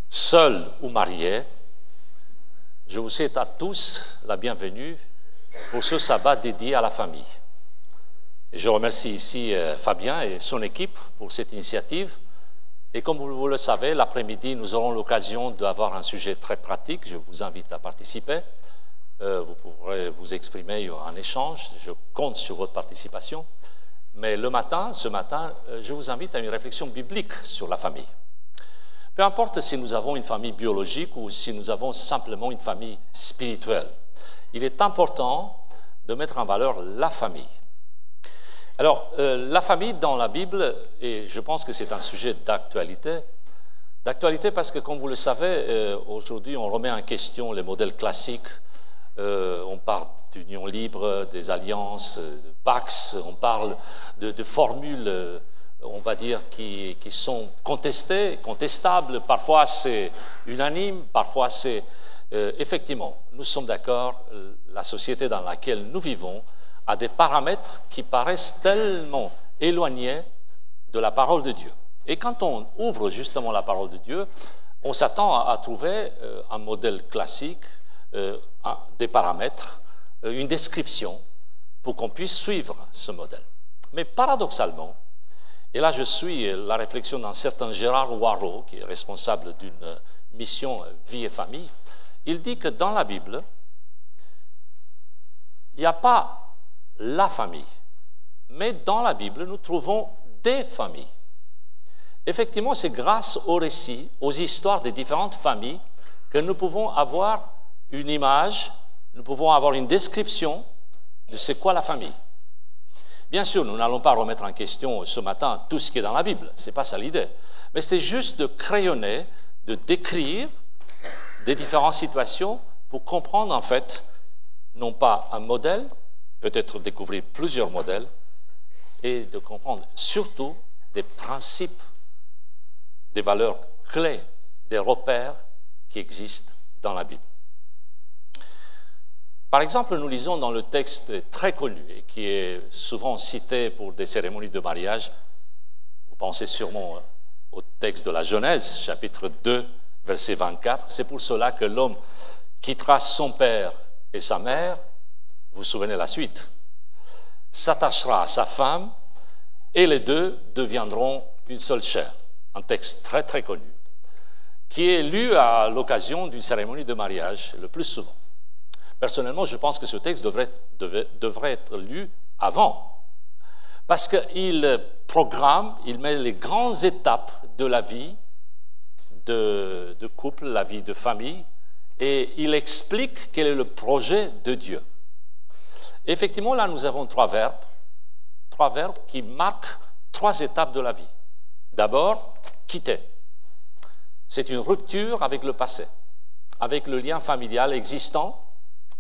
seuls ou mariés, je vous souhaite à tous la bienvenue pour ce sabbat dédié à la famille. Et je remercie ici Fabien et son équipe pour cette initiative. Et comme vous le savez, l'après-midi, nous aurons l'occasion d'avoir un sujet très pratique. Je vous invite à participer. Vous pourrez vous exprimer, il y aura un échange. Je compte sur votre participation. Mais ce matin, je vous invite à une réflexion biblique sur la famille. Peu importe si nous avons une famille biologique ou si nous avons simplement une famille spirituelle, il est important de mettre en valeur la famille. Alors, la famille dans la Bible, et je pense que c'est un sujet d'actualité parce que, comme vous le savez, aujourd'hui, on remet en question les modèles classiques. On parle d'union libre, des alliances, de Pax, on parle de formules, on va dire, qui sont contestées, contestables. Parfois, c'est unanime, parfois, c'est... effectivement, nous sommes d'accord, la société dans laquelle nous vivons a des paramètres qui paraissent tellement éloignés de la parole de Dieu. Et quand on ouvre justement la parole de Dieu, on s'attend à trouver un modèle classique, des paramètres, une description pour qu'on puisse suivre ce modèle. Mais paradoxalement, et là je suis la réflexion d'un certain Gérard Warreau, qui est responsable d'une mission Vie et Famille, il dit que dans la Bible, il n'y a pas la famille, mais dans la Bible, nous trouvons des familles. Effectivement, c'est grâce aux récits, aux histoires des différentes familles que nous pouvons avoir une image, nous pouvons avoir une description de c'est quoi la famille. Bien sûr, nous n'allons pas remettre en question ce matin tout ce qui est dans la Bible, ce n'est pas ça l'idée, mais c'est juste de crayonner, de décrire des différentes situations pour comprendre en fait, non pas un modèle, peut-être découvrir plusieurs modèles, et de comprendre surtout des principes, des valeurs clés, des repères qui existent dans la Bible. Par exemple, nous lisons dans le texte très connu et qui est souvent cité pour des cérémonies de mariage, vous pensez sûrement au texte de la Genèse, chapitre 2, verset 24, c'est pour cela que l'homme quittera son père et sa mère, vous vous souvenez la suite, s'attachera à sa femme et les deux deviendront une seule chair. Un texte très très connu, qui est lu à l'occasion d'une cérémonie de mariage le plus souvent. Personnellement, je pense que ce texte devrait être lu avant, parce qu'il programme, il met les grandes étapes de la vie de couple, la vie de famille, et il explique quel est le projet de Dieu. Effectivement, là, nous avons trois verbes qui marquent trois étapes de la vie. D'abord, quitter. C'est une rupture avec le passé, avec le lien familial existant,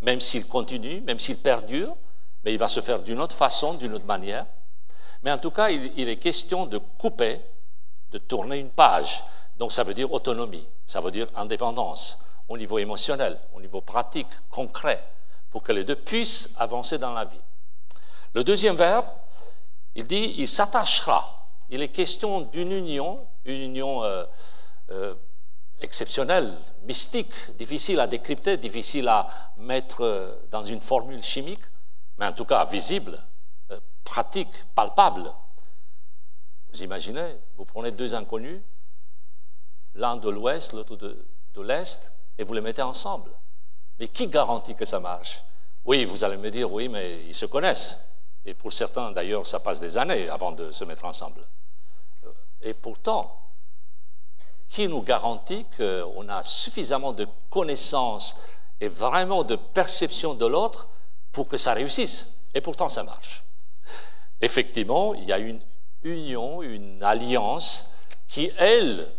même s'il continue, même s'il perdure, mais il va se faire d'une autre façon, d'une autre manière. Mais en tout cas, il est question de couper, de tourner une page. Donc ça veut dire autonomie, ça veut dire indépendance, au niveau émotionnel, au niveau pratique, concret, pour que les deux puissent avancer dans la vie. Le deuxième verbe, il dit, il s'attachera. Il est question d'une union, exceptionnelle, mystique, difficile à décrypter, difficile à mettre dans une formule chimique, mais en tout cas visible, pratique, palpable. Vous imaginez, vous prenez deux inconnus, l'un de l'ouest, l'autre de l'est, et vous les mettez ensemble. Mais qui garantit que ça marche? Oui, vous allez me dire, oui, mais ils se connaissent. Et pour certains, d'ailleurs, ça passe des années avant de se mettre ensemble. Et pourtant, qui nous garantit qu'on a suffisamment de connaissances et vraiment de perception de l'autre pour que ça réussisse? Et pourtant, ça marche. Effectivement, il y a une union, une alliance qui, elle,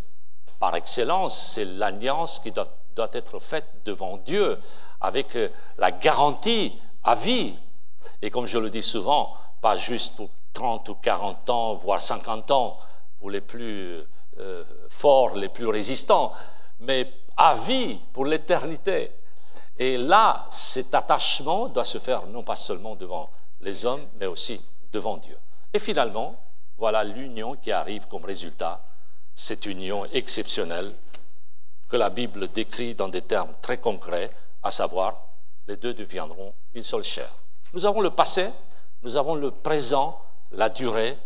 par excellence, c'est l'alliance qui doit être faite devant Dieu, avec la garantie à vie. Et comme je le dis souvent, pas juste pour 30 ou 40 ans, voire 50 ans, pour les plus forts, les plus résistants, mais à vie, pour l'éternité. Et là, cet attachement doit se faire non pas seulement devant les hommes, mais aussi devant Dieu. Et finalement, voilà l'union qui arrive comme résultat, cette union exceptionnelle que la Bible décrit dans des termes très concrets, à savoir, les deux deviendront une seule chair. Nous avons le passé, nous avons le présent, la durée,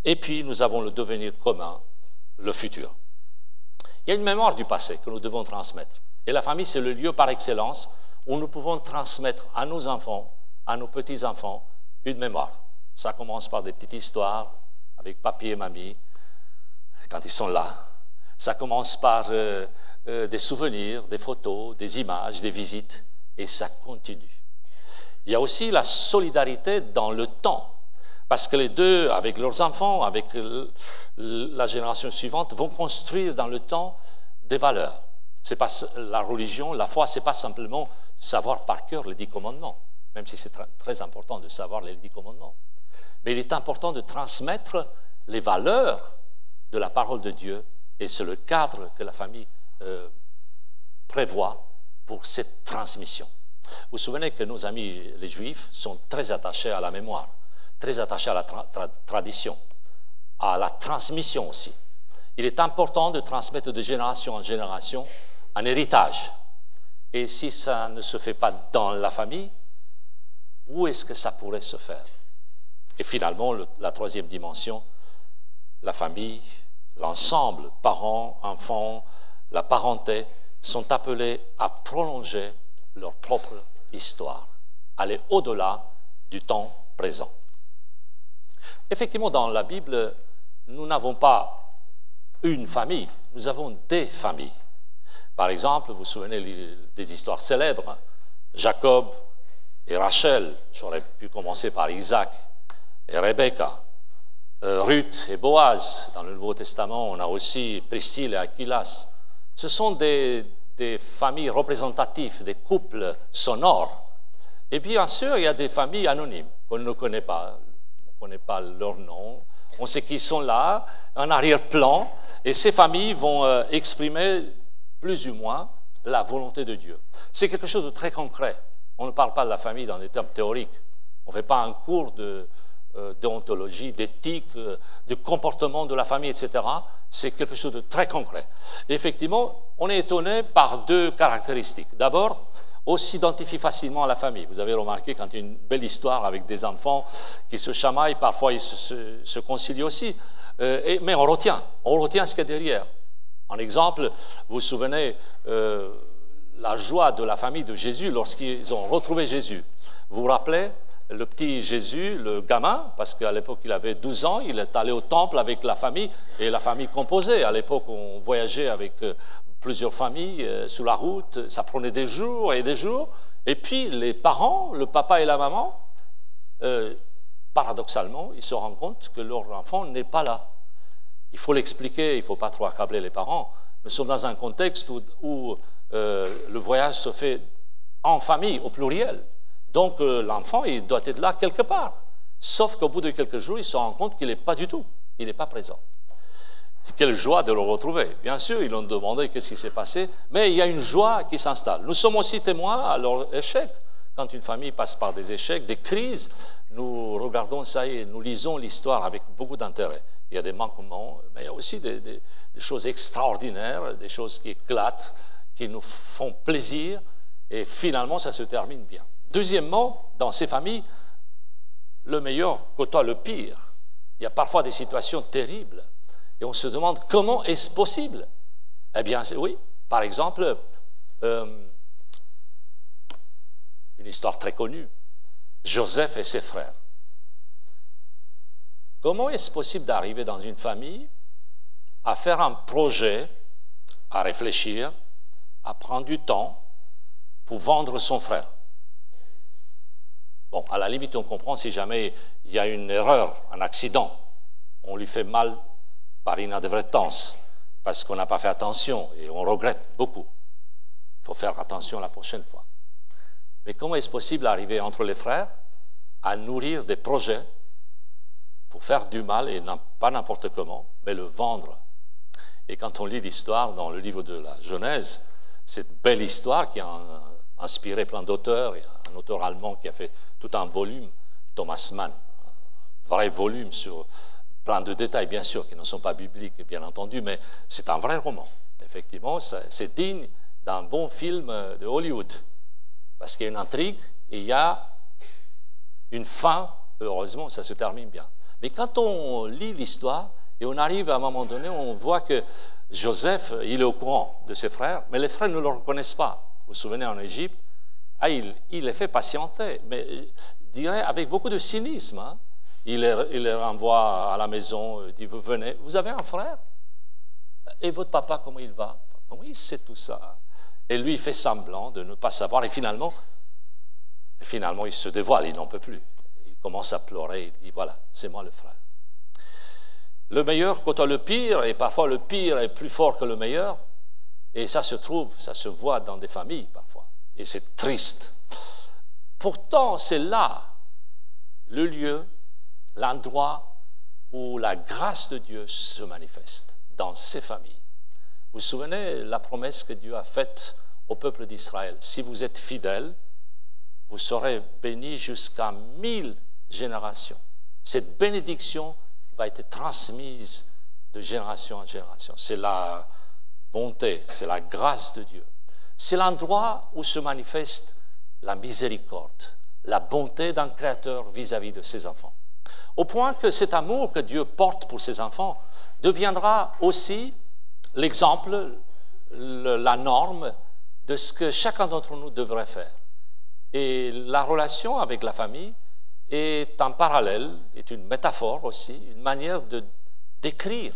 et puis nous avons le devenir commun, le futur. Il y a une mémoire du passé que nous devons transmettre. Et la famille, c'est le lieu par excellence où nous pouvons transmettre à nos enfants, à nos petits-enfants, une mémoire. Ça commence par des petites histoires avec papy et mamie, quand ils sont là. Ça commence par des souvenirs, des photos, des images, des visites, et ça continue. Il y a aussi la solidarité dans le temps, parce que les deux, avec leurs enfants, avec la génération suivante, vont construire dans le temps des valeurs. C'est pas la religion, la foi, c'est pas simplement savoir par cœur les 10 commandements, même si c'est très important de savoir les 10 commandements. Mais il est important de transmettre les valeurs de la parole de Dieu, et c'est le cadre que la famille prévoit pour cette transmission. Vous vous souvenez que nos amis les Juifs sont très attachés à la mémoire, très attachés à la tradition, à la transmission aussi. Il est important de transmettre de génération en génération un héritage. Et si ça ne se fait pas dans la famille, où est-ce que ça pourrait se faire? Et finalement, la troisième dimension, la famille, l'ensemble, parents, enfants, la parenté, sont appelés à prolonger leur propre histoire, aller au-delà du temps présent. Effectivement, dans la Bible, nous n'avons pas une famille, nous avons des familles. Par exemple, vous vous souvenez des histoires célèbres, Jacob et Rachel, j'aurais pu commencer par Isaac et Rebecca, Ruth et Boaz, dans le Nouveau Testament, on a aussi Priscille et Aquilas. Ce sont des familles représentatives, des couples sonores. Et bien sûr, il y a des familles anonymes qu'on ne connaît pas. On ne connaît pas leur nom. On sait qu'ils sont là, en arrière-plan. Et ces familles vont exprimer plus ou moins la volonté de Dieu. C'est quelque chose de très concret. On ne parle pas de la famille dans des termes théoriques. On ne fait pas un cours de déontologie, d'éthique, de comportement de la famille, etc. C'est quelque chose de très concret. Et effectivement, on est étonné par deux caractéristiques. D'abord, on s'identifie facilement à la famille. Vous avez remarqué quand il y a une belle histoire avec des enfants qui se chamaillent, parfois ils se concilient aussi. Mais on retient ce qu'il y a derrière. En exemple, vous vous souvenez la joie de la famille de Jésus lorsqu'ils ont retrouvé Jésus. Vous vous rappelez le petit Jésus, le gamin, parce qu'à l'époque il avait 12 ans, il est allé au temple avec la famille, et la famille composée. À l'époque on voyageait avec plusieurs familles sur la route, ça prenait des jours, et puis les parents, le papa et la maman, paradoxalement, ils se rendent compte que leur enfant n'est pas là. Il faut l'expliquer, il ne faut pas trop accabler les parents. Nous sommes dans un contexte où le voyage se fait en famille, au pluriel. Donc l'enfant, il doit être là quelque part. Sauf qu'au bout de quelques jours, il se rend compte qu'il n'est pas du tout, il n'est pas présent. Quelle joie de le retrouver. Bien sûr, ils ont demandé qu'est-ce qui s'est passé, mais il y a une joie qui s'installe. Nous sommes aussi témoins à leur échec. Quand une famille passe par des échecs, des crises, nous regardons ça et nous lisons l'histoire avec beaucoup d'intérêt. Il y a des manquements, mais il y a aussi des choses extraordinaires, des choses qui éclatent, qui nous font plaisir, et finalement, ça se termine bien. Deuxièmement, dans ces familles, le meilleur côtoie le pire. Il y a parfois des situations terribles, et on se demande comment est-ce possible? Eh bien, oui, par exemple, une histoire très connue, Joseph et ses frères. Comment est-ce possible d'arriver dans une famille à faire un projet, à réfléchir, à prendre du temps pour vendre son frère? Bon, à la limite, on comprend si jamais il y a une erreur, un accident, on lui fait mal par inadvertance, parce qu'on n'a pas fait attention et on regrette beaucoup. Il faut faire attention la prochaine fois. Mais comment est-ce possible d'arriver entre les frères à nourrir des projets pour faire du mal, et pas n'importe comment, mais le vendre? Et quand on lit l'histoire dans le livre de la Genèse, cette belle histoire qui a inspiré plein d'auteurs, il y a un auteur allemand qui a fait tout un volume, Thomas Mann, un vrai volume sur plein de détails, bien sûr, qui ne sont pas bibliques, bien entendu, mais c'est un vrai roman. Effectivement, c'est digne d'un bon film de Hollywood. Parce qu'il y a une intrigue et il y a une fin. Heureusement, ça se termine bien. Mais quand on lit l'histoire et on arrive à un moment donné, on voit que Joseph, il est au courant de ses frères, mais les frères ne le reconnaissent pas. Vous vous souvenez, en Égypte, il les fait patienter, mais je dirais avec beaucoup de cynisme. Hein. Il les renvoie à la maison, il dit, vous venez, vous avez un frère? Et votre papa, comment il va? Comment il sait tout ça? Et lui, il fait semblant de ne pas savoir, et finalement il se dévoile, il n'en peut plus. Il commence à pleurer, il dit, voilà, c'est moi le frère. Le meilleur côtoie le pire, et parfois le pire est plus fort que le meilleur, et ça se voit dans des familles parfois, et c'est triste. Pourtant, c'est là le lieu, l'endroit où la grâce de Dieu se manifeste, dans ces familles. Vous vous souvenez la promesse que Dieu a faite au peuple d'Israël? Si vous êtes fidèles, vous serez bénis jusqu'à 1000 générations. Cette bénédiction va être transmise de génération en génération. C'est la bonté, c'est la grâce de Dieu. C'est l'endroit où se manifeste la miséricorde, la bonté d'un Créateur vis-à-vis de ses enfants. Au point que cet amour que Dieu porte pour ses enfants deviendra aussi l'exemple, la norme de ce que chacun d'entre nous devrait faire. Et la relation avec la famille est un parallèle, est une métaphore aussi, une manière de décrire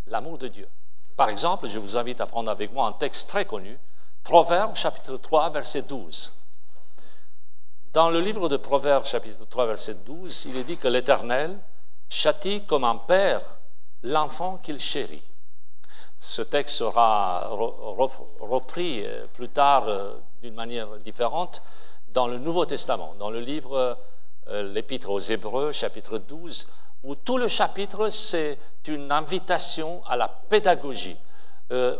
l'amour de Dieu. Par exemple, je vous invite à prendre avec moi un texte très connu, Proverbes chapitre 3, verset 12. Dans le livre de Proverbes chapitre 3, verset 12, il est dit que l'Éternel châtie comme un père l'enfant qu'il chérit. Ce texte sera repris plus tard d'une manière différente dans le Nouveau Testament, dans le livre, l'Épître aux Hébreux, chapitre 12, où tout le chapitre, c'est une invitation à la pédagogie,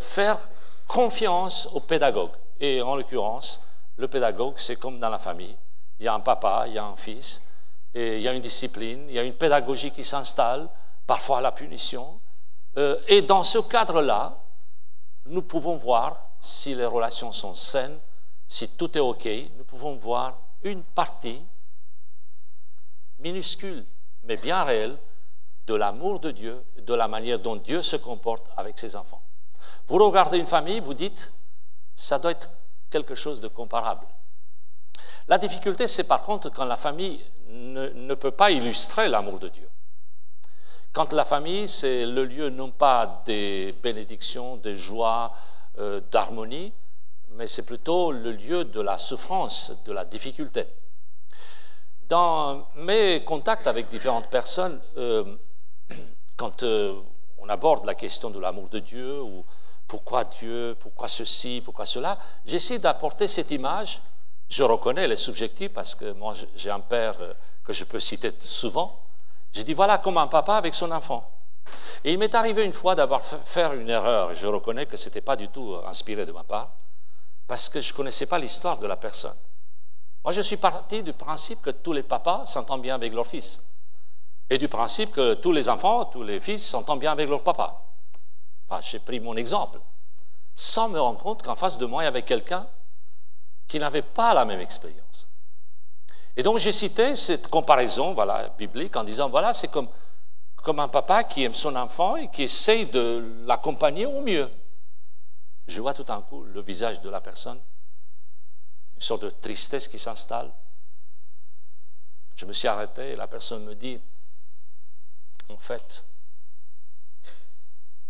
faire confiance au pédagogue. Et en l'occurrence, le pédagogue, c'est comme dans la famille. Il y a un papa, il y a un fils, et il y a une discipline, il y a une pédagogie qui s'installe, parfois la punition. Et dans ce cadre-là, nous pouvons voir si les relations sont saines, si tout est OK, nous pouvons voir une partie minuscule, mais bien réelle, de l'amour de Dieu, de la manière dont Dieu se comporte avec ses enfants. Vous regardez une famille, vous dites, ça doit être quelque chose de comparable. La difficulté, c'est par contre quand la famille ne peut pas illustrer l'amour de Dieu. Quand la famille, c'est le lieu non pas des bénédictions, des joies, d'harmonie, mais c'est plutôt le lieu de la souffrance, de la difficulté. Dans mes contacts avec différentes personnes, quand on aborde la question de l'amour de Dieu, ou pourquoi Dieu, pourquoi ceci, pourquoi cela, j'essaie d'apporter cette image. Je reconnais les subjectifs parce que moi j'ai un père que je peux citer souvent. Je dis voilà comme un papa avec son enfant. Et il m'est arrivé une fois d'avoir fait une erreur, et je reconnais que ce n'était pas du tout inspiré de ma part, parce que je ne connaissais pas l'histoire de la personne. Moi je suis parti du principe que tous les papas s'entendent bien avec leur fils, et du principe que tous les enfants, tous les fils s'entendent bien avec leur papa. Enfin, j'ai pris mon exemple, sans me rendre compte qu'en face de moi il y avait quelqu'un qui n'avait pas la même expérience. Et donc j'ai cité cette comparaison voilà, biblique en disant, voilà, c'est comme un papa qui aime son enfant et qui essaye de l'accompagner au mieux. Je vois tout d'un coup le visage de la personne, une sorte de tristesse qui s'installe. Je me suis arrêté et la personne me dit, en fait,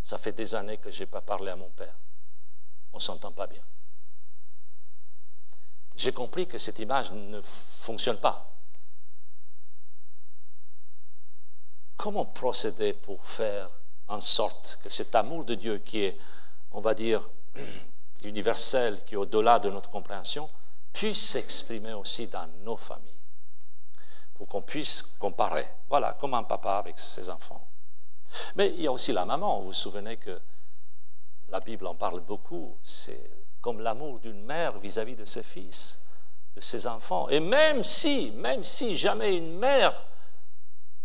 ça fait des années que je n'ai pas parlé à mon père. On ne s'entend pas bien. J'ai compris que cette image ne fonctionne pas. Comment procéder pour faire en sorte que cet amour de Dieu qui est, on va dire, universel, qui est au-delà de notre compréhension, puisse s'exprimer aussi dans nos familles, pour qu'on puisse comparer, voilà, comme un papa avec ses enfants. Mais il y a aussi la maman, vous vous souvenez que la Bible en parle beaucoup, c'est comme l'amour d'une mère vis-à-vis de ses fils, de ses enfants. Et même si jamais une mère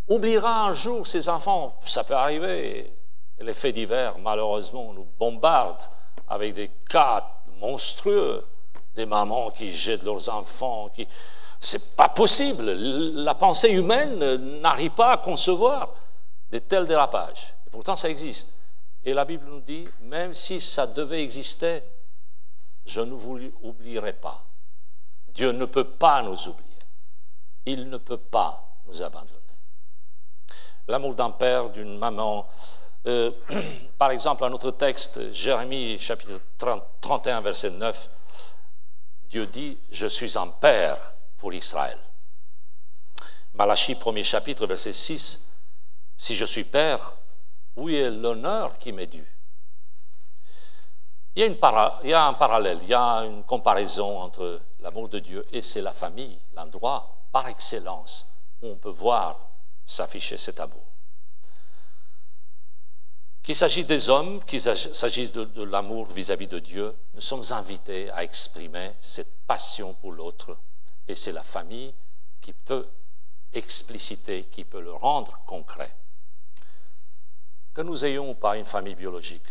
oubliera un jour ses enfants, ça peut arriver, Et les faits divers, malheureusement, nous bombardent avec des cas monstrueux, des mamans qui jettent leurs enfants, C'est pas possible. La pensée humaine n'arrive pas à concevoir de tels dérapages. Et pourtant, ça existe. Et la Bible nous dit, même si ça devait exister, je ne vous oublierai pas. Dieu ne peut pas nous oublier. Il ne peut pas nous abandonner. L'amour d'un père, d'une maman. Par exemple, à notre texte, Jérémie, chapitre 31, verset 9, Dieu dit, je suis un père pour Israël. Malachie, premier chapitre, verset 6, si je suis père, où est l'honneur qui m'est dû? Il y a un parallèle, il y a une comparaison entre l'amour de Dieu et c'est la famille, l'endroit par excellence où on peut voir s'afficher cet amour. Qu'il s'agisse des hommes, qu'il s'agisse de l'amour vis-à-vis de Dieu, nous sommes invités à exprimer cette passion pour l'autre. Et c'est la famille qui peut expliciter, qui peut le rendre concret. Que nous ayons ou pas une famille biologique,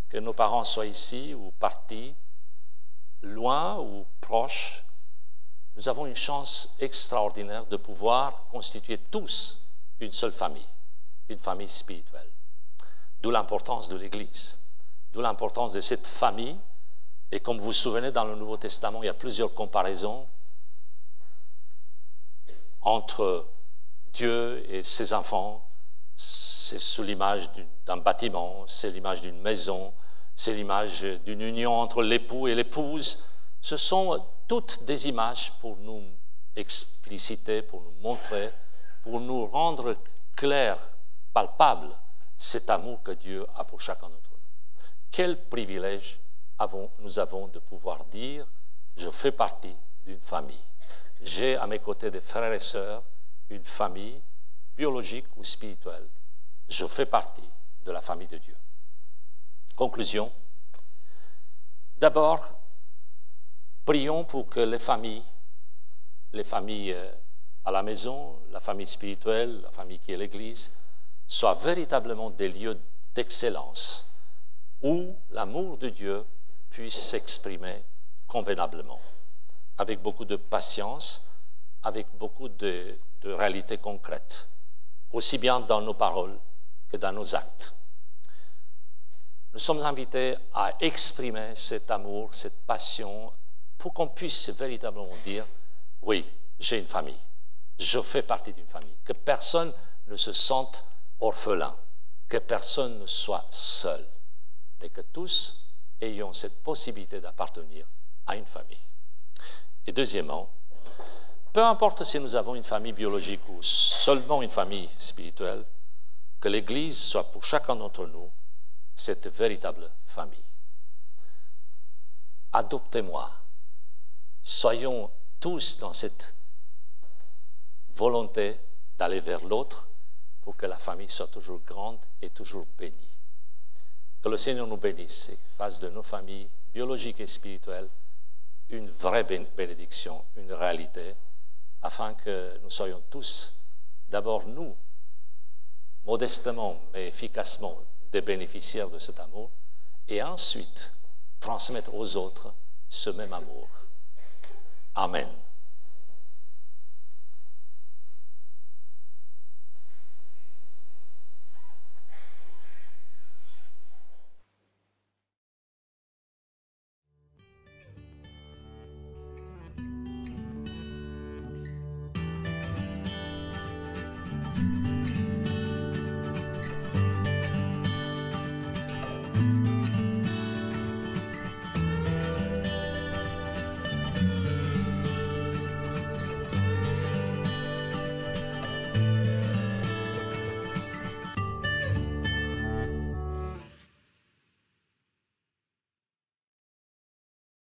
que nos parents soient ici ou partis, loin ou proches, nous avons une chance extraordinaire de pouvoir constituer tous une seule famille, une famille spirituelle. D'où l'importance de l'Église, d'où l'importance de cette famille. Et comme vous vous souvenez, dans le Nouveau Testament, il y a plusieurs comparaisons entre Dieu et ses enfants. C'est sous l'image d'un bâtiment, c'est l'image d'une maison, c'est l'image d'une union entre l'époux et l'épouse. Ce sont toutes des images pour nous expliciter, pour nous montrer, pour nous rendre clair, palpable, cet amour que Dieu a pour chacun d'entre nous. Quel privilège nous avons de pouvoir dire « Je fais partie d'une famille ». J'ai à mes côtés des frères et sœurs, une famille biologique ou spirituelle. Je fais partie de la famille de Dieu. Conclusion. D'abord, prions pour que les familles à la maison, la famille spirituelle, la famille qui est l'Église, soient véritablement des lieux d'excellence où l'amour de Dieu puisse s'exprimer convenablement, avec beaucoup de patience, avec beaucoup de réalités concrètes, aussi bien dans nos paroles que dans nos actes. Nous sommes invités à exprimer cet amour, cette passion, pour qu'on puisse véritablement dire « Oui, j'ai une famille, je fais partie d'une famille », que personne ne se sente orphelin, que personne ne soit seul, mais que tous ayons cette possibilité d'appartenir à une famille. Et deuxièmement, peu importe si nous avons une famille biologique ou seulement une famille spirituelle, que l'Église soit pour chacun d'entre nous cette véritable famille. Adoptez-moi. Soyons tous dans cette volonté d'aller vers l'autre pour que la famille soit toujours grande et toujours bénie. Que le Seigneur nous bénisse et fasse de nos familles biologiques et spirituelles une vraie bénédiction, une réalité, afin que nous soyons tous, d'abord nous, modestement mais efficacement, des bénéficiaires de cet amour, et ensuite transmettre aux autres ce même amour. Amen.